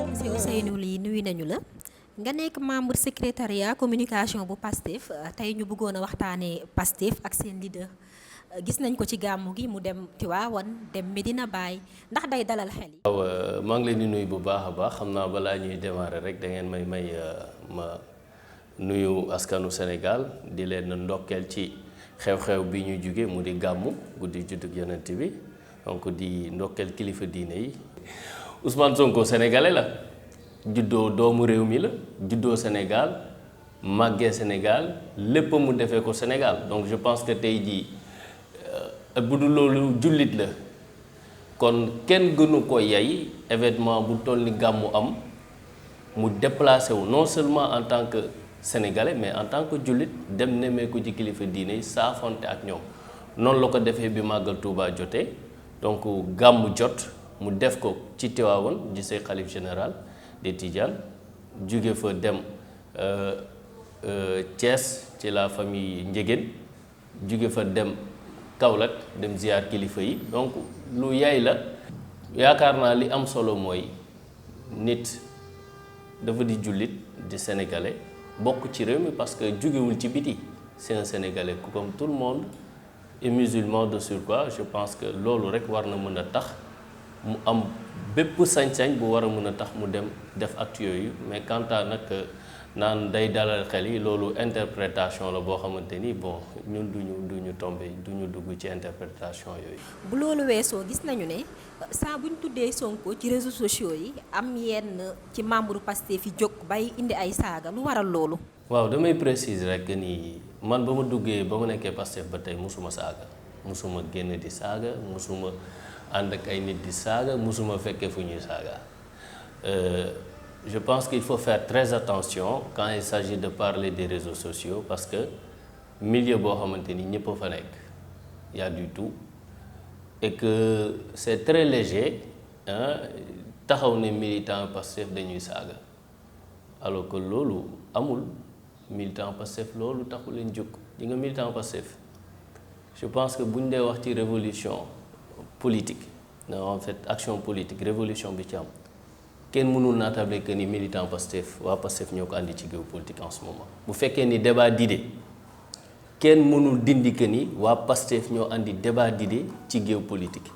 monsieur Ousseynou Ly nuyu nañu la nga nekk membre secrétariat communication bu PASTEF tey ñu bëggoon a waxtaanee PASTEF ak seen leader gis nañ ko ci gàmmu gi mu dem Tivaouane dem Medina Baye ndax day dalal xel yi. waaw maa ngi leen di nuyu bu baax a baax xam naa balaa ñuy démarrer rek da ngeen may ma nuyu askanu Sénégal di leen ndokkeel ci xew-xew bi ñu jóge mu di gàmmu guddi juddug Yonent bi donc di ndokkeel kilifa diine yi. Ousmane Sonko sénégalais la juddoo doomu réew mi la juddoo Sénégal màggee Sénégal lépp mu defee ko Sénégal donc je pense que tey jii bu dul loolu jullit la kon kenn gënu ko yay événement bu toll ni gàmmu am mu déplacé wu non seulement en tant que sénégalais mais en tant que jullit dem nemmeeku ci kilifa diine yi saafonte ak ñoom noonu la ko defee bi màggal Touba jotee donc gàmmu jot. mu def ko ci Tivaouane di say xalif général des Tidianes jóge fa dem Thiès ci la famille Ndiéguène jóge fa dem Kaolack dem ziar kilifa yi donc lu yaay la yaakaar naa li am solo mooy nit dafa di jullit di sénégalais bokk ci réew mi parce que jógewul ci biti c'est un sénégalais comme tout le monde et musulman de surcroît je pense que loolu rek war na mën a tax mu am bépp sañ-sañ bu war a mën a tax mu dem def acte yooyu mais quant à nag naan day dalal xel yi loolu interprétation la boo xamante ni bon ñun duñu tombé duñu dugg ci interprétation yooyu. bu loolu weesoo gis nañu ne saa bu ñu tuddee Sonko ci réseaux sociaux yi am yenn ci membre Pastef fi jóg bay indi ay saaga lu waral loolu. waaw damay préciser rek ni man ba ma duggee ba ma nekkee Pastef ba tey musuma saaga musuma génn di saaga musuma. ànd ak ay nit di saaga musuma fekkee fu ñuy saaga je pense qu'il faut faire très attention quand il s'agit de parler des réseaux sociaux parce que milieu boo xamante ni ñëpp a fa nekk y a du tout et que c'est très léger taxaw ne militant Pastef dañuy saaga alors que loolu amul militant Pastef loolu taxu leen jóg ñi nga militant Pastef je pense que buñ dee wax ci révolution politique en fait action politique révolution bi ci am kenn mënul naatable que ni militant Pastef waa Pastef ñoo ko andi ci géew politique en ce moment bu fekkee ni débat d'idée kenn mënul dindi que ni waa Pastef ñoo andi débat d'idée ci géew politique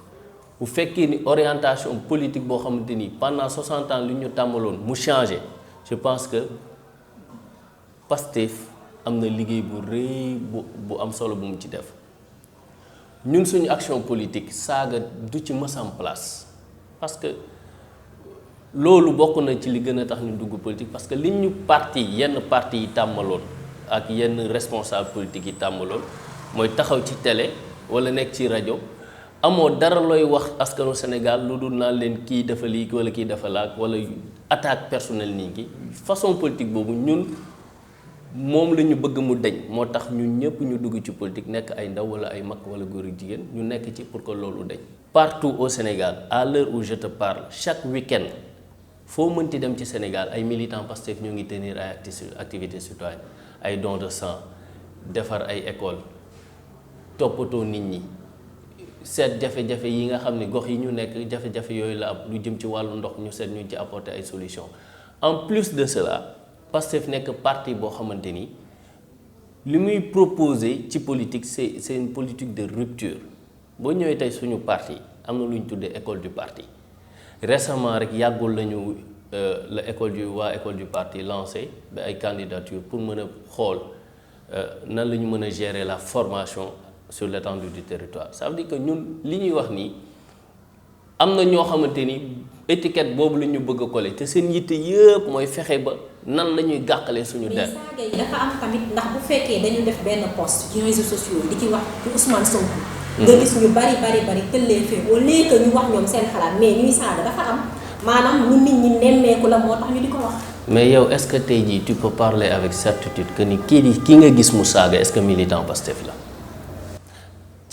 bu fekkee ni orientation politique boo xamante ni pendant 60 ans li ñu tàmmaloon mu changé je pense que Pastef am na liggéey bu rëy bu am solo bu mu ci def ñun suñu action politique saaga du ci mës am place parce que loolu bokk na ci li gën a tax ñu dugg politique parce que li ñu yenn parti yi tàmmaloon ak yenn responsable politique yi tàmmaloon mooy taxaw ci télé wala nekk ci rajo amoo dara looy wax askanu Sénégal lu dul naan leen kii dafa lii wala kii dafa laak wala attaque personnelle nii ki façon politique boobu ñun moom la ñu bëgg mu deñ moo tax ñun ñëpp ñu dugg ci politique nekk ay ndaw wala ay mag wala góor ak jigéen ñu nekk ci pour que loolu deñ partout au Sénégal à l'heure où je te parle chaque week-end foo mënti dem ci Sénégal ay militants Pastef ñoo ngi tenir ay activités citoyennes ay dons de sang defar ay écoles toppatoo nit ñi seet jafe-jafe yi nga xam ne gox yi ñu nekk jafe-jafe yooyu la am lu jëm ci wàllu ndox ñu seet ñu ci apporter ay solutions en plus de cela Pastef nekk parti boo xamante ni li muy proposer ci politique c'est une politique de rupture boo ñëwee tey suñu parti am na lu ñu tuddee école du parti récemment rek yàggul lañu la école du parti lancé ba ay candidature pour mën a xool nan la ñu mën a gérer la formation sur l'étendue du territoire ça veut dire que ñun li ñuy wax nii am na ñoo xamante ni étiquette boobu la ñu bëgg a coller te seen yitte yëpp mooy fexe ba nan la ñuy gàqalee suñu der. mais saaga yi dafa am tamit ndax bu fekkee dañu def benn post ci réseaux sociaux yi di ci wax ci Ousmane Sonko. nga gis ñu bari tëllee fee au lieu que ñu wax ñoom seen xalaat mais ñuy saaga dafa am maanaam lu nit ñi nemmeeku la moo tax ñu di ko wax. mais yow est-ce que tey jii tu peux parler avec certitude que ni kii nga gis mu saaga est-ce que militant Pastef la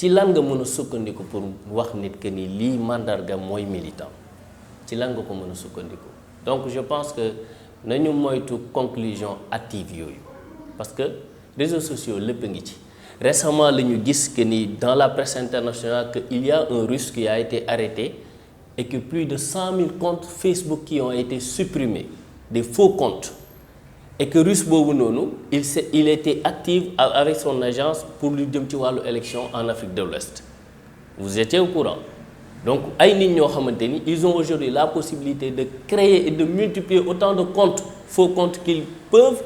ci lan nga mën a sukkandiku pour wax nit que ni lii mandarga mooy militant ci lan nga ko mën a sukkandiku. Donc je pense que nañu moytu conclusion hâtive yooyu parce que réseaux sociaux lépp ngi ci. Récemment la ñu gis que ni dans la presse internationale que il y a un Russe qui a été arrêté et que plus de 100 000 comptes Facebook qui ont été supprimés, des faux comptes. Et que Russe boobu noonu il était actif avec son agence pour lu jëm ci wàllu élection en Afrique de l'Ouest. Vous étiez au courant. Donc ay nit ñoo xamante ni ils ont aujourd'hui la possibilité de créer et de multiplier autant de comptes faux comptes qu'ils peuvent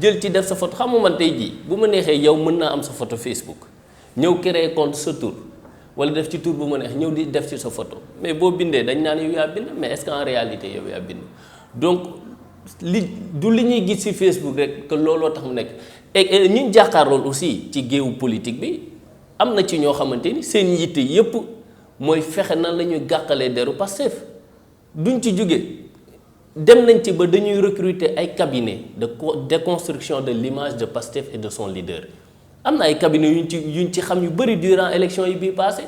jël ci def sa photo xam nga man tey jii bu ma neexee yow mën naa am sa photo Facebook ñëw créer compte sa tur wala def ci tur bu ma neex ñëw di def ci sa photo mais boo bindee dañ naan yow yaa bind mais est-ce qu'en réalité yow yaa bind donc li ñuy gis ci Facebook rek que looloo tax mu nekk et ñun jàkkaarlool aussi ci géewu politique bi am na ci ñoo xamante ni seen yitte yépp mooy fexe nan la ñuy gàqalee deru Pastef duñ ci jóge dem nañ ci ba dañuy recruter ay cabinets de déconstruction de l'image de Pastef et de son leader am na ay cabinets yuñ ci xam yu bëri durant élection yi bii passé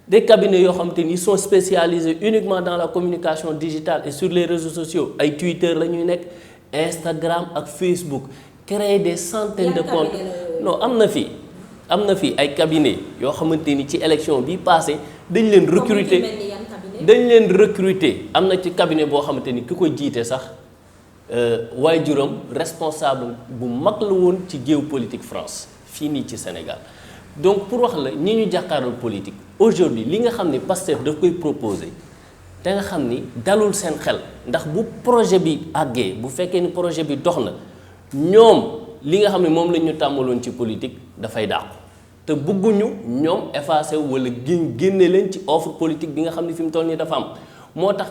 des cabinets yoo xamante ni ils sont spécialisés uniquement dans la communication digitale et sur les réseaux sociaux ay Twitter la ñuy nekk Instagram ak Facebook créer des centaines de comptes non am na fi ay cabinets yoo xamante ni ci élection bii passé dañ leen recruter am na ci cabinet boo xamante ni ki ko jiite sax waajuram responsable bu mag la woon ci géopolitique France fii nii ci Sénégal donc pour wax la ñi ñu jàkkaaral politique aujourd'hui li nga xam ni Pastef daf koy proposer te nga xam ni dalul seen xel ndax bu projet bi àggee bu fekkee ni projet bi dox na ñoom li nga xam ne moom la ñu tàmmaloon ci politique dafay dàqu te bëgguñu ñoom effacer wala génne leen ci offre politique bi nga xam ne fi mu toll nii dafa am moo tax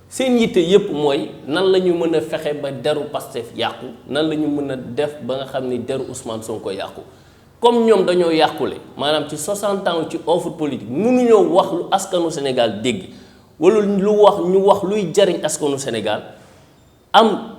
seen yitte yépp mooy nan la ñu mën a fexe ba deru Pastef yàqu nan la ñu mën a def ba nga xam ni deru Ousmane Sonko yàqu comme ñoom dañoo yàqule maanaam ci 60 ans ci offre politique mënuñoo wax lu askanu Sénégal dégg wala ñu wax luy jariñ askanu Sénégal am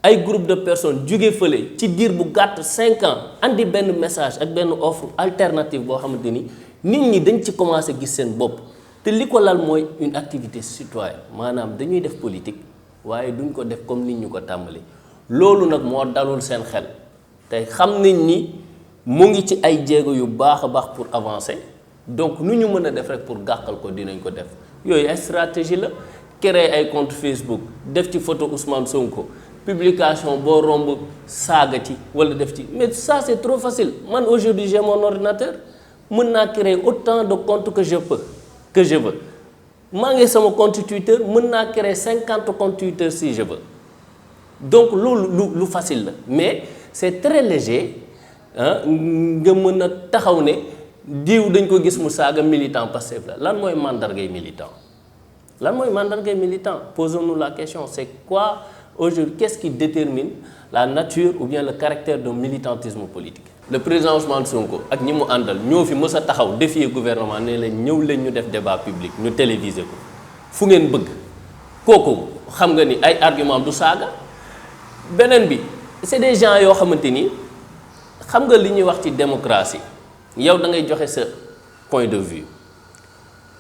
ay groupe de personnes jóge fële ci diir bu gàtt 5 ans andi benn message ak benn offre alternative boo xamante ni nit ñi dañ ci commencé gis seen bopp te li ko lal mooy une activité citoyenne maanaam dañuy def politique waaye duñ ko def comme nit ñu ko tàmbali loolu nag moo dalul seen xel te xam nañ ni mu ngi ci ay jéego yu baax a baax pour avancer donc nu ñu mën a def rek pour gàqal ko dinañ ko def yooyu ay stratégie la créer ay compte Facebook def ci photo Ousmane Sonko publication boo romb saaga ci wala def ci mais ça c'est trop facile man aujourd'hui j'ai mon ordinateur mën naa créer autant de comptes que je veux maa ngi sama compte Twitter mën naa créer 50 comptes Twitter si je veux donc loolu lu facile la mais c'est très léger nga mën a taxaw ne diw dañ ko gis mu saaga militant Pastef la lan mooy mandargay militant posons-nous la question c'est quoi aujourd'hui qu'est-ce qui détermine la nature ou bien le caractère d'un militantisme politique. Le président Ousmane Sonko ak ñi mu àndal ñoo fi mës a taxaw défier gouvernement ne leen ñëw leen ñu def débat public ñu téléviser ko fu ngeen bëgg kooku xam nga ni ay argument du saaga beneen bi c'est des gens yoo xamante ni xam nga li ñuy wax ci démocratie yow da ngay joxe sa point de vue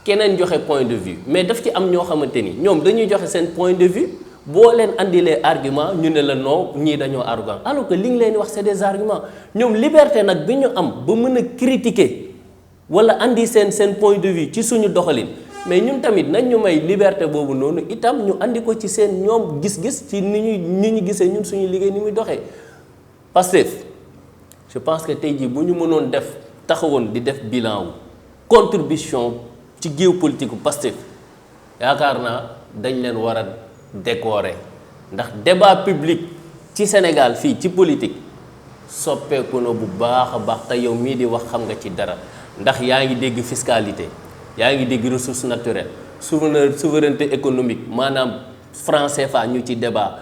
keneen joxe point de vue mais daf ci am ñoo xamante ni ñoom dañuy joxe seen point de vue boo leen andilee argument ñu ne la non ñii dañoo arrogant alors que li nga leen wax c'est des arguments ñoom liberté nag bi ñu am ba mën a critiquer wala andi seen point de vue ci suñu doxalin mais ñun tamit nañ ñu may liberté boobu noonu itam ñu andi ko ci seen ñoom gis-gis ci ni ñu gisee ñun suñu liggéey ni muy doxee. Pastef je pense que tey jii bu ñu mënoon taxawoon di def bilan wu contribution ci géopolitique Pastef yaakaar naa dañ leen war a décorer ndax débat public ci Sénégal fii ci politique soppeeku na bu baax a baax te yow mii di wax xam nga ci dara ndax yaa ngi dégg fiscalité yaa ngi dégg ressources naturelles souveraineté économique maanaam franc CFA ñu ci débat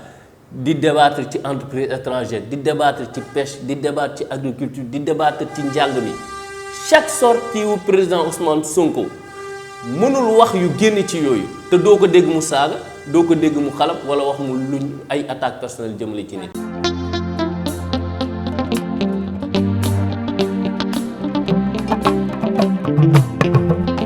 di débattre ci entreprise étrangère di débattre ci pêche di débattre ci agriculture di débattre ci njàng mi chaque sortie wu président Ousmane Sonko mënul wax yu génn ci yooyu te doo ko dégg mu saaga doo ko dégg mu xalab wala wax mu luñ ay attaque personnelle jëmale ci nit